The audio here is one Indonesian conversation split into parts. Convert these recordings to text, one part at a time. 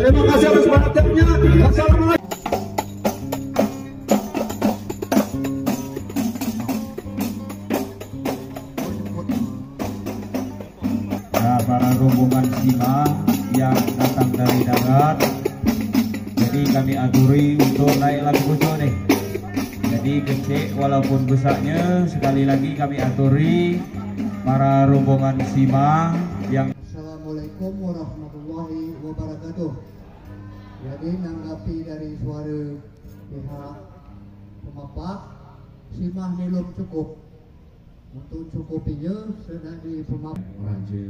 Terima kasih atas perhatiannya. Wassalamualaikum. Para rombongan Sima yang datang dari darat, jadi kami aturi untuk naik lagu pucuk nih. Jadi kecil walaupun besarnya, sekali lagi kami aturi para rombongan Sima yang. Assalamualaikum warahmatullahi wabarakatuh. Jadi nanggapi dari suara pihak pemapak, Simah belum cukup. Untuk cukupinya sedang di pemapak Raja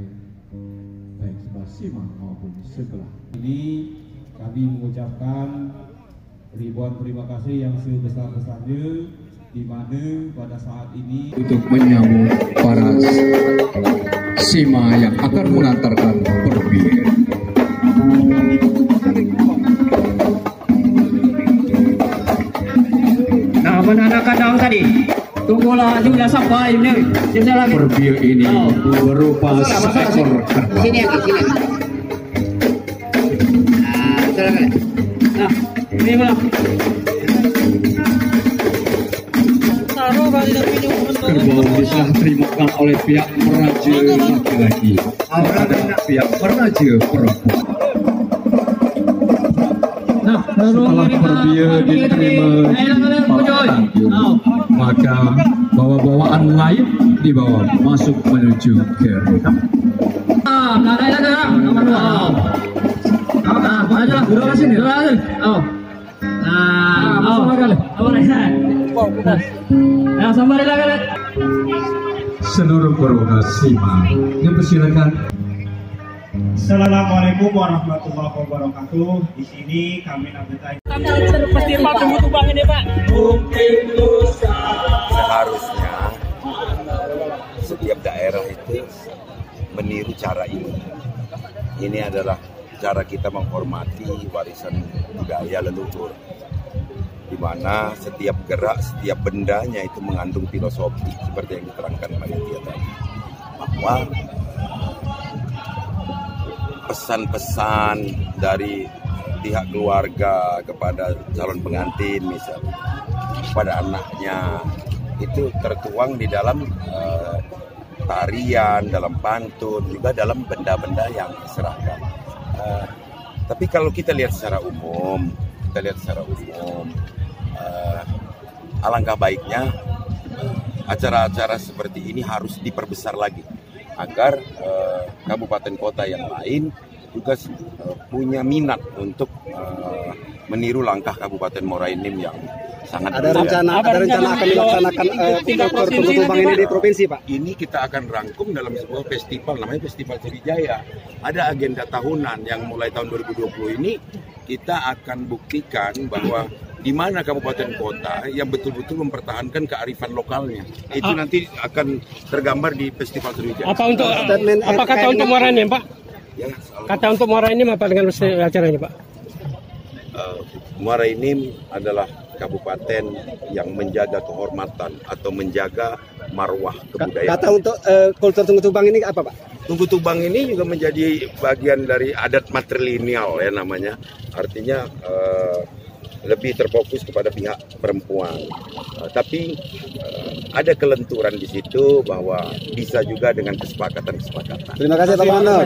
baik sebelah Simah maupun sebelah. Ini kami mengucapkan ribuan terima kasih yang sebesar-besarnya, di mana pada saat ini untuk menyambut para Sima yang akan mengantarkan berbir. Nah, menandakan daun tadi. Tunggulah jumlah sampai ini. Berbir ini berupa seekor kerbau. Sini lagi, sini. Nah, ini malah. Kerbau bisa terimakan oleh pihak peraja laki-laki kepada pihak peraja perempuan. Setelah berbir diterima maka bawa-bawaan lain dibawa masuk menuju ke rumah. Seluruh keluarga Sima dipersilakan. Assalamualaikum warahmatullahi wabarakatuh. Di sini kami nampilkan Festival Tunggu-Tubang ini, Pak. Seharusnya setiap daerah itu meniru cara ini. Ini adalah cara kita menghormati warisan budaya leluhur, di mana setiap gerak, setiap bendanya itu mengandung filosofi seperti yang diterangkan panitia tadi, bahwa pesan-pesan dari pihak keluarga kepada calon pengantin misalnya, kepada anaknya, itu tertuang di dalam tarian, dalam pantun, juga dalam benda-benda yang diserahkan. Tapi kalau kita lihat secara umum, alangkah baiknya acara-acara seperti ini harus diperbesar lagi, agar kabupaten kota yang lain juga punya minat untuk meniru langkah Kabupaten Muara Enim yang sangat ada rencana akan dilaksanakan kultur Tunggu-Tubang ini di provinsi, Pak. Ini kita akan rangkum dalam sebuah festival namanya Festival Sriwijaya. Ada agenda tahunan yang mulai tahun 2020 ini kita akan buktikan bahwa di mana kabupaten kota yang betul-betul mempertahankan kearifan lokalnya. Itu nanti akan tergambar di Festival Sriwijaya. Apa kata untuk Muara Enim, Pak? Ya, Kata untuk Muara Enim apa dengan acaranya, Pak? Muara Enim adalah kabupaten yang menjaga kehormatan atau menjaga marwah kebudayaan. Kata untuk kultur Tunggu-Tubang ini apa, Pak? Tunggu-Tubang ini juga menjadi bagian dari adat matrilineal ya namanya. Artinya lebih terfokus kepada pihak perempuan. Tapi ada kelenturan di situ bahwa bisa juga dengan kesepakatan-kesepakatan. Terima kasih, Pak Manor.